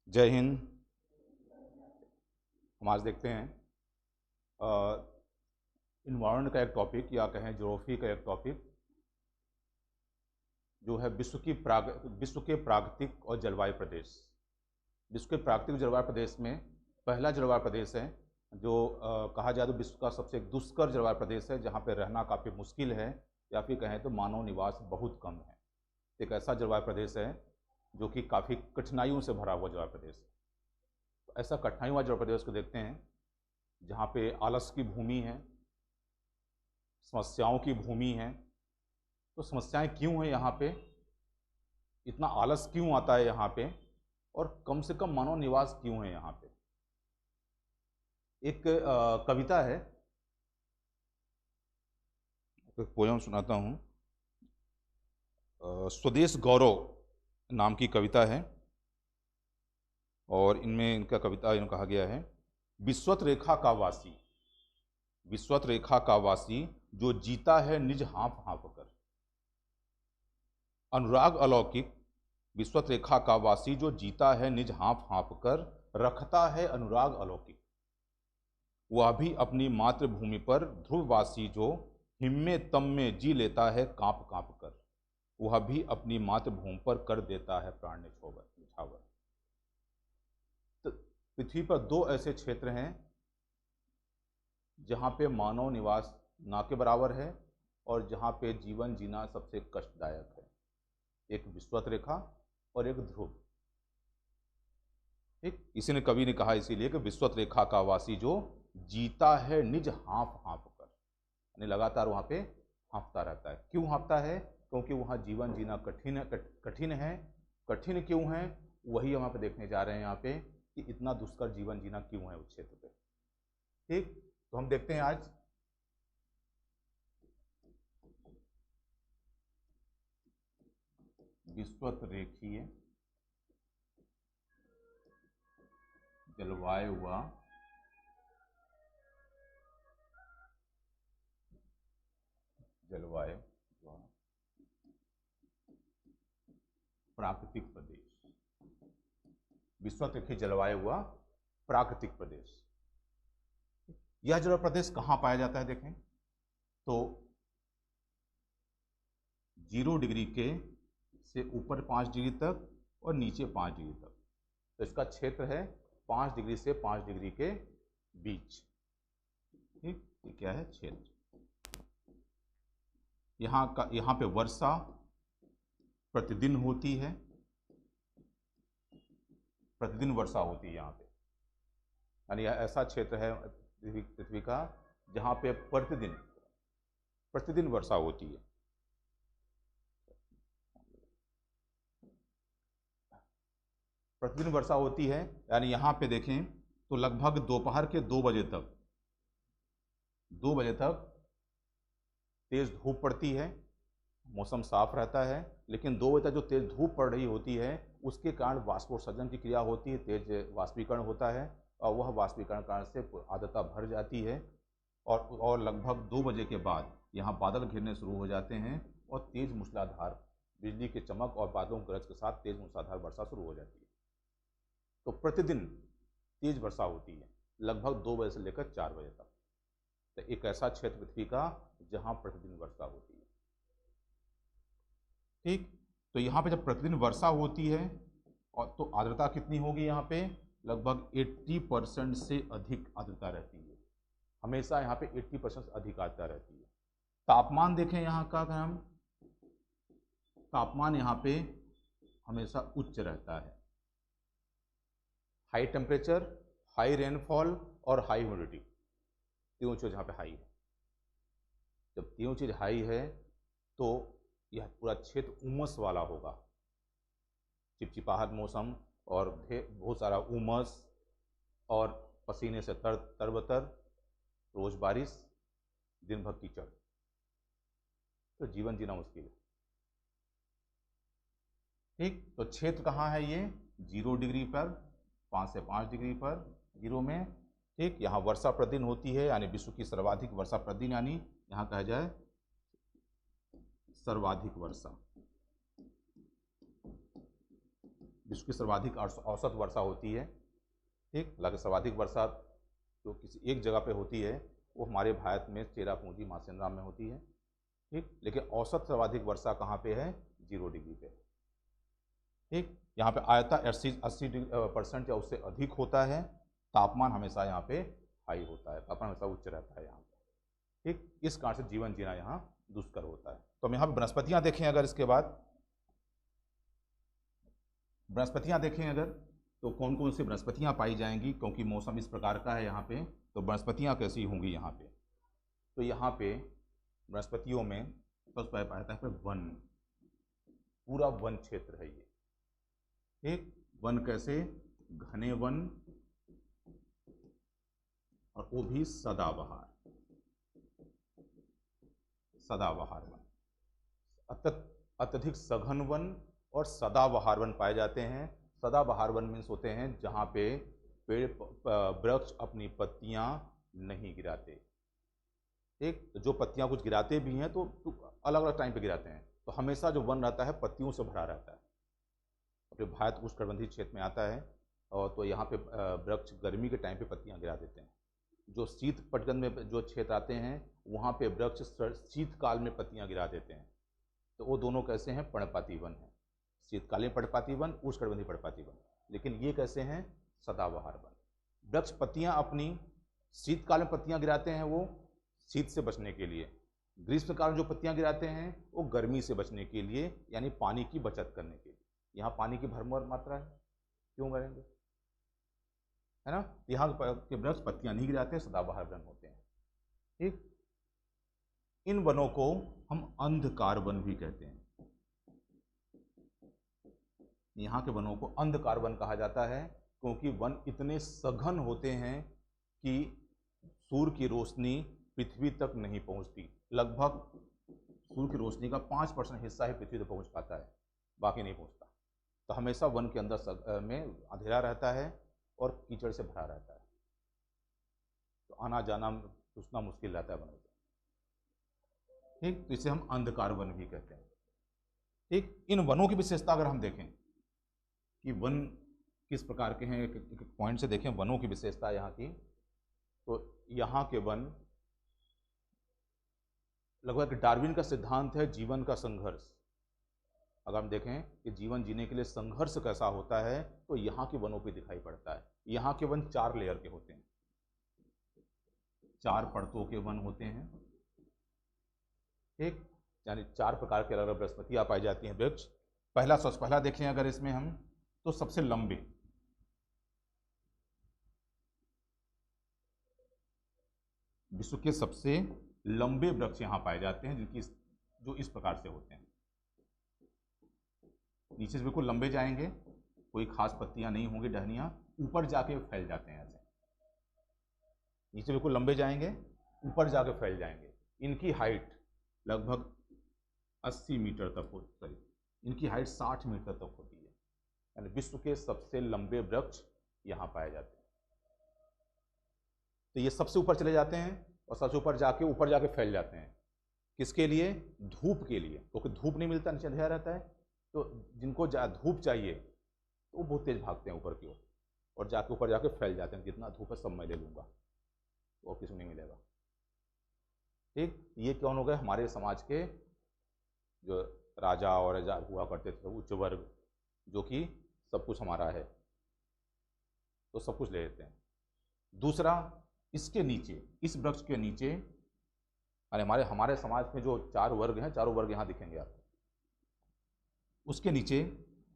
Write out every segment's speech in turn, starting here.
जय हिंद। हम आज देखते हैं इन्वायरमेंट का एक टॉपिक या कहें ज्योग्राफी का एक टॉपिक जो है विश्व के प्राकृतिक और जलवायु प्रदेश। विश्व के प्राकृतिक जलवायु प्रदेश में पहला जलवायु प्रदेश है जो कहा जाए तो विश्व का सबसे दुष्कर जलवायु प्रदेश है, जहाँ पे रहना काफ़ी मुश्किल है या फिर कहें तो मानव निवास बहुत कम है। एक ऐसा जलवायु प्रदेश है जो कि काफ़ी कठिनाइयों से भरा हुआ जलवायु प्रदेश है। तो ऐसा कठिनाई वाला जलवायु प्रदेश को देखते हैं जहाँ पे आलस की भूमि है, समस्याओं की भूमि है। तो समस्याएं क्यों हैं यहाँ पे, इतना आलस क्यों आता है यहाँ पे, और कम से कम मानव निवास क्यों है यहाँ पे। एक कविता है, एक पोयम सुनाता हूँ। स्वदेश गौरव नाम की कविता है और इनमें इनका कविता इन्हें कहा गया है। विश्वत रेखा का वासी, विश्वत रेखा का वासी जो जीता है निज हाँफ हाँफ कर। अनुराग अलौकिक, विश्वत रेखा का वासी जो जीता है निज हाँफ हाँफ कर, रखता है अनुराग अलौकिक। वह भी अपनी मातृभूमि पर ध्रुववासी जो हिम्मे तम में जी लेता है कांप कांप कर। वह भी अपनी मातृभूमि पर कर देता है प्राण न्यौछावर। तो पृथ्वी पर दो ऐसे क्षेत्र हैं जहाँ पे मानव निवास ना के बराबर है और जहाँ पे जीवन जीना सबसे कष्टदायक है। एक विश्वत रेखा और एक ध्रुव। ठीक, इसी ने कवि ने कहा इसीलिए कि विश्वत रेखा का वासी जो जीता है निज हाँफ हाँफ कर, यानी लगातार वहाँ पे हाँफता रहता है। क्यों हाँफता है? क्योंकि वहाँ जीवन जीना कठिन है। कठिन क्यों है वही हम यहाँ पे देखने जा रहे हैं यहाँ पे कि इतना दुष्कर जीवन जीना क्यों है उस क्षेत्र पे। ठीक, तो हम देखते हैं आज विश्वत रेखीय जलवायु व प्राकृतिक प्रदेश। विश्वत रेखीय जलवायु व प्राकृतिक प्रदेश। यह जलवायु प्रदेश कहाँ पाया जाता है? देखें तो 0 डिग्री के से ऊपर 5 डिग्री तक और नीचे 5 डिग्री तक। तो इसका क्षेत्र है 5 डिग्री से 5 डिग्री के बीच। ठीक, ये क्या है? क्षेत्र। यहाँ पे वर्षा प्रतिदिन होती है, प्रतिदिन वर्षा होती है यहाँ पे। यानी यह ऐसा क्षेत्र है पृथ्वी का जहाँ पे प्रतिदिन वर्षा होती है। प्रतिदिन वर्षा होती है, यानी यहाँ पे देखें तो लगभग दोपहर के 2 बजे तक तेज धूप पड़ती है, मौसम साफ रहता है। लेकिन 2 बजे तक जो तेज धूप पड़ रही होती है उसके कारण वाष्पोत्सर्जन की क्रिया होती है, तेज वाष्पीकरण होता है और वह वाष्पीकरण कारण से आर्द्रता भर जाती है और लगभग 2 बजे के बाद यहाँ बादल घिरने शुरू हो जाते हैं और तेज मूसलाधार बिजली के चमक और बादलों गरज के साथ तेज मूसलाधार वर्षा शुरू हो जाती है। तो प्रतिदिन तेज वर्षा होती है लगभग 2 बजे से लेकर 4 बजे तक। तो एक ऐसा क्षेत्र पृथ्वी का जहां प्रतिदिन वर्षा होती है। ठीक, तो यहाँ पे जब प्रतिदिन वर्षा होती है और तो आर्द्रता कितनी होगी? यहाँ पे लगभग 80% से अधिक आर्द्रता रहती है। हमेशा यहाँ पे 80% से अधिक आर्द्रता रहती है। तापमान देखें यहाँ का, अगर हम तापमान यहाँ पे हमेशा उच्च रहता है। हाई टेम्परेचर, हाई रेनफॉल और हाई ह्यूमिडिटी, तीनों चीज़ यहाँ पे हाई है। जब तीनों चीज़ हाई है तो यह पूरा क्षेत्र उमस वाला होगा, चिपचिपाहट मौसम और बहुत सारा उमस और पसीने से तरबतर, रोज बारिश, दिन भर कीचड़। तो जीवन जीना मुश्किल है। ठीक, तो क्षेत्र कहाँ है ये? 0 डिग्री पर, 5 से 5 डिग्री पर 0 में। ठीक, यहाँ वर्षा प्रतिदिन होती है, यानी विश्व की सर्वाधिक वर्षा प्रतिदिन, यानी यहाँ कहा जाए सर्वाधिक वर्षा। विश्व की सर्वाधिक औसत वर्षा होती है। ठीक, हालांकि सर्वाधिक वर्षा जो किसी एक जगह पे होती है वो हमारे भारत में चेरापूंजी मासेंद्रा में होती है। ठीक, लेकिन औसत सर्वाधिक वर्षा कहाँ पे है? 0 डिग्री पे। ठीक, यहाँ पे आर्द्रता 80% या उससे अधिक होता है। तापमान हमेशा यहाँ पे हाई होता है, तापमान हमेशा उच्च रहता है यहाँ पे। ठीक, इस कारण से जीवन जीना यहाँ दुष्कर होता है। तो हम यहाँ पे वनस्पतियाँ देखें अगर, इसके बाद वनस्पतियाँ देखें अगर, तो कौन कौन सी वनस्पतियाँ पाई जाएंगी, क्योंकि मौसम इस प्रकार का है यहाँ पे, तो वनस्पतियाँ कैसी होंगी यहाँ पे? तो यहाँ पे वनस्पतियों में सबसे पहले आता है वन, पूरा वन क्षेत्र है ये। ठीक, वन कैसे? घने वन, और वो भी सदाबहार, सदाबहार वन। अत्यधिक सघन वन और सदाबहार वन पाए जाते हैं। सदाबहार वन मीन्स होते हैं जहाँ पे पेड़ वृक्ष अपनी पत्तियाँ नहीं गिराते। ठीक, तो जो पत्तियाँ कुछ गिराते भी हैं तो अलग अलग टाइम पे गिराते हैं, तो हमेशा जो वन रहता है पत्तियों से भरा रहता है। अपने भारत उष्णकटिबंधीय क्षेत्र में आता है, और तो यहाँ पे वृक्ष गर्मी के टाइम पे पत्तियाँ गिरा देते हैं। जो शीत पटगन में जो क्षेत्र आते हैं वहाँ पे वृक्ष शीतकाल में पत्तियाँ गिरा देते हैं। तो वो दोनों कैसे हैं? पर्णपाती वन है। शीतकालीन पर्णपाती वन, उष्णकटिबंधीय पर्णपाती वन। लेकिन ये कैसे हैं? सदाबहार वन। वृक्ष पत्तियाँ अपनी शीतकाल में पत्तियाँ गिराते हैं वो शीत से बचने के लिए, ग्रीष्मकाल में जो पत्तियाँ गिराते हैं वो गर्मी से बचने के लिए, यानी पानी की बचत करने के लिए। यहाँ पानी की भरपूर मात्रा है, क्यों करेंगे, है ना? यहाँ के वृक्ष पत्तियाँ नहीं गिराते, सदाबहार वन होते हैं। ठीक, इन वनों को हम अंधकार वन भी कहते हैं। यहाँ के वनों को अंधकार वन कहा जाता है, क्योंकि वन इतने सघन होते हैं कि सूर्य की रोशनी पृथ्वी तक नहीं पहुँचती। लगभग सूर्य की रोशनी का 5% हिस्सा ही पृथ्वी तक पहुँच पाता है, बाकी नहीं पहुँचता। तो हमेशा वन के अंदर में अंधेरा रहता है और कीचड़ से भरा रहता है, तो आना जाना घुसना मुश्किल रहता है वनों से। ठीक, तो इसे हम अंधकार वन भी कहते हैं। ठीक, इन वनों की विशेषता अगर हम देखें कि वन किस प्रकार के हैं, एक पॉइंट से देखें वनों की विशेषता यहाँ की, तो यहाँ के वन लगभग डार्विन का सिद्धांत है जीवन का संघर्ष। अगर हम देखें कि जीवन जीने के लिए संघर्ष कैसा होता है, तो यहाँ के वनों पे दिखाई पड़ता है। यहाँ के वन 4 लेयर के होते हैं, 4 परतों के वन होते हैं। ठीक, यानी 4 प्रकार के अलग अलग वनस्पतियाँ पाई जाती हैं वृक्ष। सबसे पहला देखें अगर इसमें हम, तो सबसे लंबे, विश्व के सबसे लंबे वृक्ष यहाँ पाए जाते हैं, जिनकी जो इस प्रकार से होते हैं, नीचे से बिल्कुल लंबे जाएंगे, कोई खास पत्तियां नहीं होंगी, टहनियां, ऊपर जाके फैल जाते हैं ऐसे। नीचे बिल्कुल लंबे जाएंगे, ऊपर जाके फैल जाएंगे। इनकी हाइट लगभग 80 मीटर तक हो, सॉरी इनकी हाइट 60 मीटर तक होती है। यानी विश्व के सबसे लंबे वृक्ष यहाँ पाए जाते हैं। तो ये सबसे ऊपर चले जाते हैं और सबसे ऊपर जाके फैल जाते हैं। किसके लिए? धूप के लिए, क्योंकि धूप नहीं मिलता, नीचे अंधेरा रहता है। तो जिनको धूप चाहिए तो वो बहुत तेज भागते हैं ऊपर की ओर, और जाके ऊपर जाके फैल जाते हैं। जितना धूप है सब मैं ले लूँगा, वो किसी को नहीं मिलेगा। ठीक, ये कौन हो गए? हमारे समाज के जो राजा और राजा हुआ करते थे, उच्च वर्ग, जो कि सब कुछ हमारा है तो सब कुछ ले लेते हैं। दूसरा, इसके नीचे, इस वृक्ष के नीचे, अरे हमारे समाज में जो 4 वर्ग हैं, चारों वर्ग यहाँ दिखेंगे आपको। उसके नीचे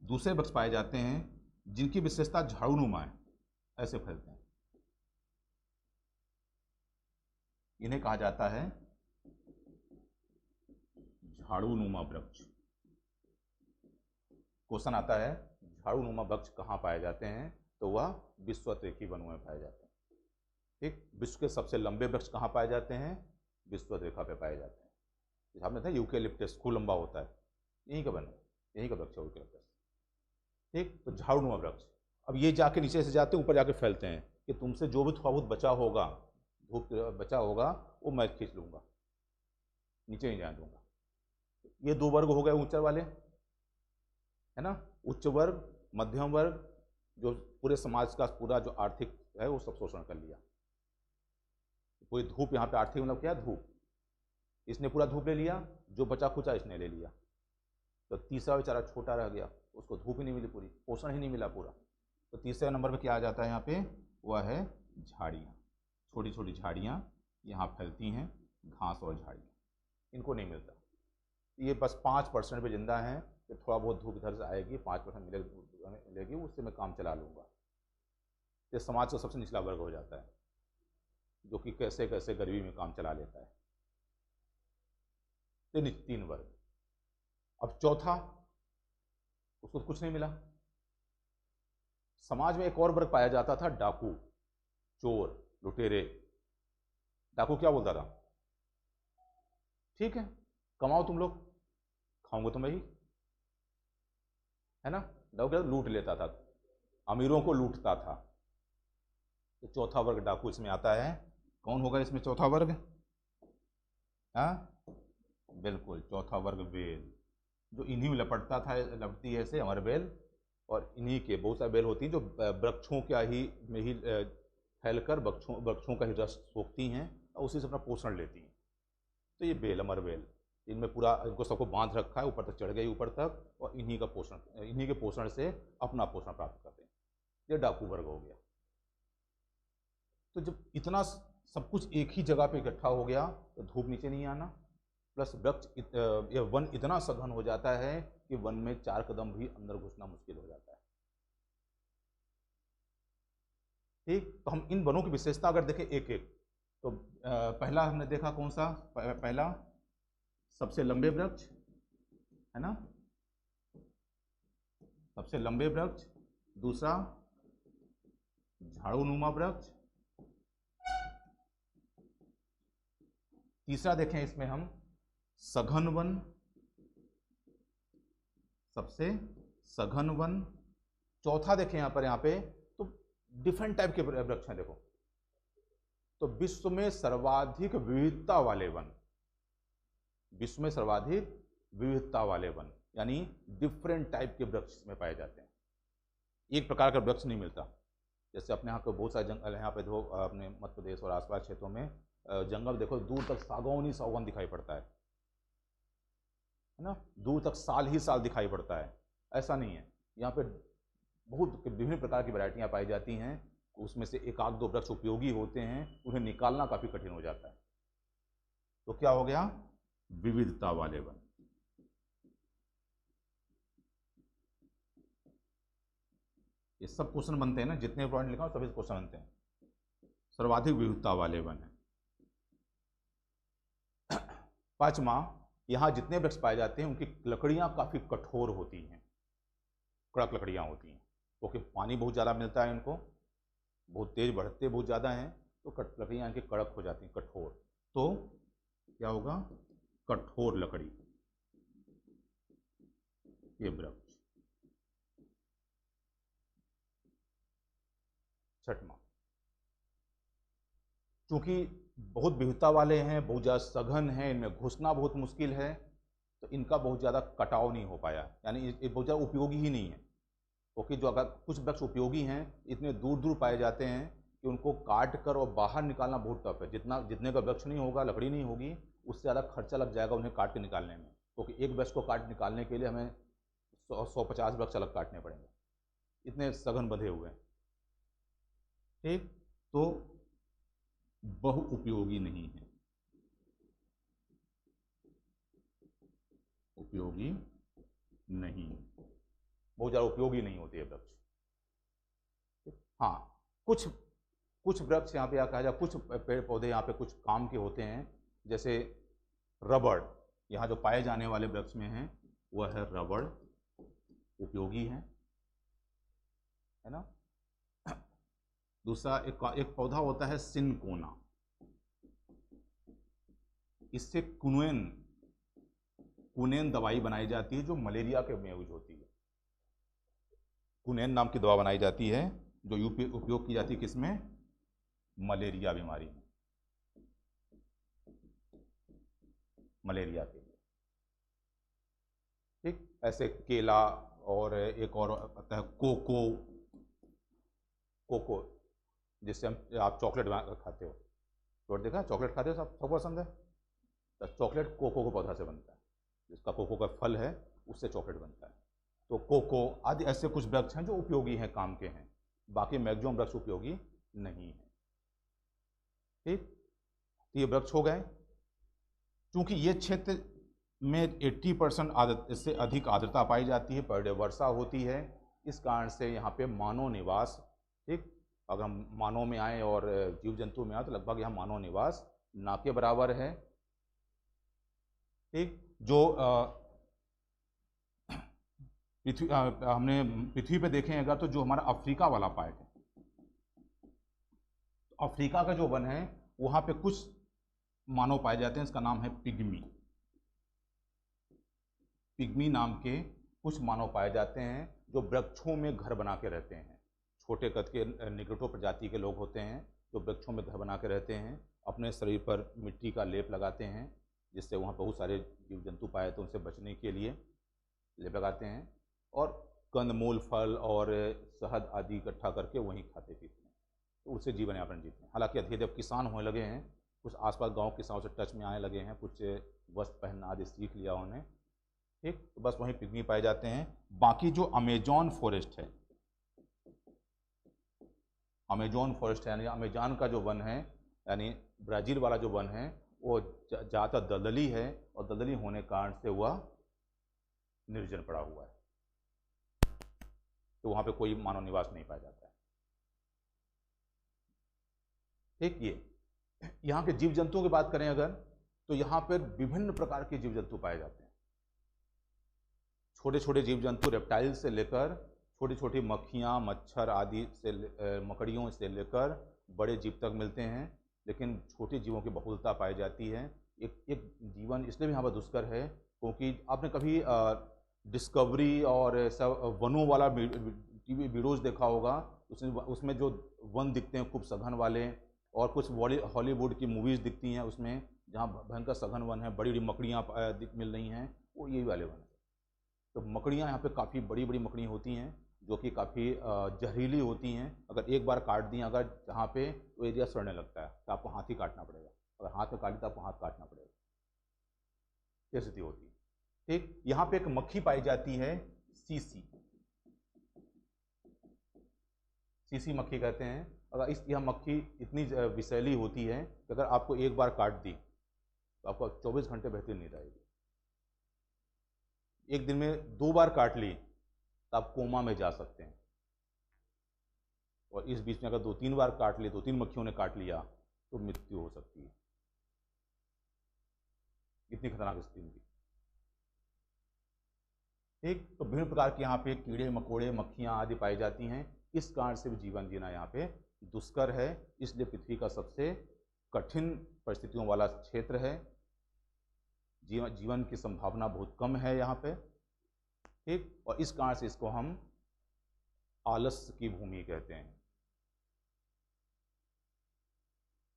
दूसरे वृक्ष पाए जाते हैं जिनकी विशेषता झाड़ूनुमा है, ऐसे फैलते हैं। इन्हें कहा जाता है झाड़ूनुमा वृक्ष। क्वेश्चन आता है झाड़ूनुमा वृक्ष कहाँ पाए जाते हैं, तो वह विषुवत-रेखीय वनों में पाए जाते हैं। ठीक, विश्व के सबसे लंबे वृक्ष कहाँ पाए जाते हैं? विषुवत रेखा पे पाए जाते हैं। आपने देखा यूकेलिप्टस खूब लंबा होता है, यहीं का बना, यहीं का वृक्ष है यूकेलिप्टस। ठीक, तो झाड़ूनुमा वृक्ष। अब ये जाके नीचे से जाते हैं, ऊपर जाके फैलते हैं कि तुमसे जो भी थोड़ा बहुत बचा होगा, धूप बचा होगा, वो मैं खींच लूँगा, नीचे नहीं जाने दूंगा। ये 2 वर्ग हो गए ऊंचे वाले, है ना, उच्च वर्ग मध्यम वर्ग जो पूरे समाज का पूरा जो आर्थिक है वो सब शोषण कर लिया। पूरी धूप यहाँ पे आर्थिक मतलब क्या है, धूप, इसने पूरा धूप ले लिया, जो बचा खुचा इसने ले लिया। तो तीसरा बेचारा छोटा रह गया, उसको धूप ही नहीं मिली, पूरी पोषण ही नहीं मिला पूरा। तो तीसरे नंबर पे क्या आ जाता है यहाँ पे, वह है झाड़ियाँ। छोटी छोटी झाड़ियाँ यहाँ फैलती हैं, घास और झाड़ियाँ, इनको नहीं मिलता। ये बस 5% पे जिंदा हैं, कि थोड़ा बहुत धूप इधर से आएगी, 5% मिलेगी, उससे मैं काम चला लूँगा। ये समाज का सबसे निचला वर्ग हो जाता है, जो कि कैसे कैसे गरीबी में काम चला लेता है। ये 3 वर्ग। अब चौथा, उसको कुछ नहीं मिला। समाज में एक और वर्ग पाया जाता था, डाकू, चोर, लुटेरे। डाकू क्या बोलता था, ठीक है कमाओ तुम लोग, खाऊंगा तो मैं ही, है ना। डाकू क्या लूट लेता था, अमीरों को लूटता था। तो चौथा वर्ग डाकू इसमें आता है। कौन होगा इसमें चौथा वर्ग, हाँ बिल्कुल, चौथा वर्ग बेल, जो इन्हीं में लपटता था, लपटती है ऐसे अमरबेल, और इन्हीं के बहुत सारे बेल होती हैं जो वृक्षों क्या ही में ही फैलकर वृक्षों का ही रस सोखती हैं और उसी से अपना पोषण लेती हैं। तो ये बेल, अमरबेल, इनमें पूरा इनको सबको बांध रखा है, ऊपर तक चढ़ गई ऊपर तक, और इन्हीं के पोषण से अपना पोषण प्राप्त करते हैं। ये डाकू वर्ग हो गया। तो जब इतना सब कुछ एक ही जगह पे इकट्ठा हो गया तो धूप नीचे नहीं आना, प्लस वृक्ष या वन इतना सघन हो जाता है कि वन में 4 कदम भी अंदर घुसना मुश्किल हो जाता है। ठीक, तो हम इन वनों की विशेषता अगर देखें एक एक, तो पहला हमने देखा कौन सा, पहला सबसे लंबे वृक्ष, है ना, सबसे लंबे वृक्ष। दूसरा झाड़ूनुमा वृक्ष। तीसरा देखें इसमें हम सघन वन, सबसे सघन वन। चौथा देखें यहाँ पे तो डिफरेंट टाइप के वृक्ष हैं। देखो तो विश्व में सर्वाधिक विविधता वाले वन, विश्व में सर्वाधिक विविधता वाले वन, यानी डिफरेंट टाइप के वृक्ष में पाए जाते हैं। एक प्रकार का वृक्ष नहीं मिलता। जैसे अपने यहाँ पे बहुत सारे जंगल यहाँ पे देखो, अपने मध्य प्रदेश और आसपास क्षेत्रों में जंगल देखो, दूर तक सागौन ही सागौन दिखाई पड़ता है ना, दूर तक साल ही साल दिखाई पड़ता है। ऐसा नहीं है, यहाँ पे बहुत विभिन्न प्रकार की वैरायटियाँ पाई जाती हैं। उसमें से एक आध दो वृक्ष उपयोगी होते हैं, उन्हें निकालना काफ़ी कठिन हो जाता है। तो क्या हो गया, विविधता वाले वन। ये सब क्वेश्चन बनते हैं ना, जितने पॉइंट लिखा हो सभी क्वेश्चन बनते हैं। सर्वाधिक विविधता वाले वन है। पांचवा, यहाँ जितने वृक्ष पाए जाते हैं उनकी लकड़ियाँ काफ़ी कठोर होती हैं, कड़क लकड़ियाँ होती हैं, क्योंकि पानी बहुत ज़्यादा मिलता है इनको, बहुत तेज बढ़ते बहुत ज़्यादा हैं, तो लकड़ियाँ इनकी कड़क हो जाती हैं, कठोर। तो क्या होगा, कठोर लकड़ी, ये वृक्ष। छठवां, चूंकि बहुत विविधता वाले हैं, बहुत ज़्यादा सघन हैं, इनमें घुसना बहुत मुश्किल है, तो इनका बहुत ज़्यादा कटाव नहीं हो पाया, यानी ये बहुत ज़्यादा उपयोगी ही नहीं है। क्योंकि जो अगर कुछ वृक्ष उपयोगी हैं, इतने दूर दूर पाए जाते हैं कि उनको काट कर और बाहर निकालना बहुत टफ है। जितने का वृक्ष नहीं होगा, लकड़ी नहीं होगी, उससे ज़्यादा खर्चा लग जाएगा उन्हें काट के निकालने में, क्योंकि एक वृक्ष को काट निकालने के लिए हमें 150 वृक्ष अलग काटने पड़ेंगे, इतने सघन बंधे हुए हैं। ठीक, तो बहु उपयोगी नहीं है, उपयोगी नहीं, बहुत ज़्यादा उपयोगी नहीं होते वृक्ष। हाँ, कुछ वृक्ष यहाँ पे कहा जाए, कुछ पेड़ पौधे यहाँ पे कुछ काम के होते हैं। जैसे रबड़, यहाँ जो पाए जाने वाले वृक्ष में हैं वह है रबड़, उपयोगी है ना। दूसरा एक पौधा होता है सिनकोना, इससे कुनेन दवाई बनाई जाती है जो मलेरिया के में यूज होती है। कुनेन नाम की दवा बनाई जाती है जो उपयोग की जाती है किसमें, मलेरिया बीमारी में, मलेरिया के लिए। ठीक, ऐसे केला और एक और आता है कोको, कोको जिससे हम आप चॉकलेट खाते हो, चॉकलेट देखा, चॉकलेट खाते हो, सबको पसंद है। तो चॉकलेट कोको के पौधा से बनता है, जिसका कोको का फल है उससे चॉकलेट बनता है। तो कोको आदि ऐसे कुछ वृक्ष हैं जो उपयोगी हैं, काम के हैं, बाकी मैक्सिमम वृक्ष उपयोगी नहीं है। ठीक, तो ये वृक्ष हो गए। क्योंकि ये क्षेत्र में 80% इससे अधिक आर्द्रता पाई जाती है, पर डे वर्षा होती है, इस कारण से यहाँ पे मानव निवास, ठीक, अगर हम मानव में आए और जीव जंतु में आए तो लगभग यहाँ मानव निवास ना के बराबर है। ठीक, जो पृथ्वी हमने पृथ्वी पे देखें अगर, तो जो हमारा अफ्रीका वाला पार्ट है, अफ्रीका का जो वन है वहाँ पे कुछ मानव पाए जाते हैं, इसका नाम है पिग्मी। पिग्मी नाम के कुछ मानव पाए जाते हैं जो वृक्षों में घर बना के रहते हैं। छोटे कद के निग्रोटो प्रजाति के लोग होते हैं जो वृक्षों में घर बना के रहते हैं, अपने शरीर पर मिट्टी का लेप लगाते हैं, जिससे वहाँ बहुत सारे जीव जंतु पाए जाते हैं, उनसे बचने के लिए लेप लगाते हैं, और कंदमूल, फल और शहद आदि इकट्ठा करके वहीं खाते पीते हैं, तो उससे जीवन यापन जीते हैं। हालांकि अधिक अब किसान होने लगे हैं, कुछ आसपास गांव किसानों से टच में आने लगे हैं, कुछ वस्त्र पहनना आदि सीख लिया उन्हें। ठीक, तो बस वहीं पिग्मी पाए जाते हैं। बाकी जो अमेजॉन फॉरेस्ट है, अमेजॉन फॉरेस्ट है यानी अमेजॉन का जो वन है, यानी ब्राज़ील वाला जो वन है, वो ज़्यादातर दलदली है, और दलदली होने के कारण से वह निर्जन पड़ा हुआ है, तो वहाँ पे कोई मानव निवास नहीं पाया जाता है। ठीक, ये यहाँ के जीव जंतुओं की बात करें अगर, तो यहाँ पर विभिन्न प्रकार के जीव जंतु पाए जाते हैं। छोटे छोटे जीव जंतु रेप्टाइल से लेकर छोटी छोटी मक्खियाँ, मच्छर आदि से, मकड़ियों से लेकर बड़े जीव तक मिलते हैं, लेकिन छोटे जीवों की बहुलता पाई जाती है। एक जीवन इसलिए भी यहाँ पर दुष्कर है क्योंकि आपने कभी डिस्कवरी और सब वनों वाला टीवी वीडियोज़ देखा होगा, उसमें जो वन दिखते हैं खूब सघन वाले, और कुछ हॉलीवुड की मूवीज़ दिखती हैं उसमें जहाँ भयंकर सघन वन है, बड़ी बड़ी मकड़ियाँ मिल रही हैं, वो यही वाले वन है। तो मकड़ियाँ यहाँ पे काफ़ी बड़ी बड़ी मकड़ियाँ होती हैं जो कि काफ़ी जहरीली होती हैं। अगर एक बार काट दी अगर जहाँ पे, तो एरिया सड़ने लगता है, तो आपको हाथ ही काटना पड़ेगा। अगर हाथ में काटी तो आपको हाथ काटना पड़ेगा, ये स्थिति होती है। ठीक, यहाँ पे एक मक्खी पाई जाती है, सीसी, सीसी मक्खी कहते हैं। अगर यह मक्खी इतनी विषैली होती है कि अगर आपको एक बार काट दी तो आपको 24 घंटे बेहतर नींद आएगी। एक दिन में 2 बार काट ली तो आप कोमा में जा सकते हैं, और इस बीच में अगर 2-3 बार काट ली, 2-3 मक्खियों ने काट लिया, तो मृत्यु हो सकती है। इतनी खतरनाक स्थिति थी। ठीक, तो विभिन्न प्रकार के यहाँ पे कीड़े मकोड़े, मक्खियाँ आदि पाई जाती हैं। इस कारण से भी जीवन जीना यहाँ पे दुष्कर है, इसलिए पृथ्वी का सबसे कठिन परिस्थितियों वाला क्षेत्र है। जीवन की संभावना बहुत कम है यहाँ पे। ठीक, और इस कारण से इसको हम आलस्य की भूमि कहते हैं।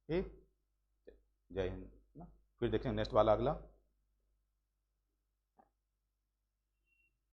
ठीक, जय हिंद ना। फिर देखेंगे नेक्स्ट वाला अगला।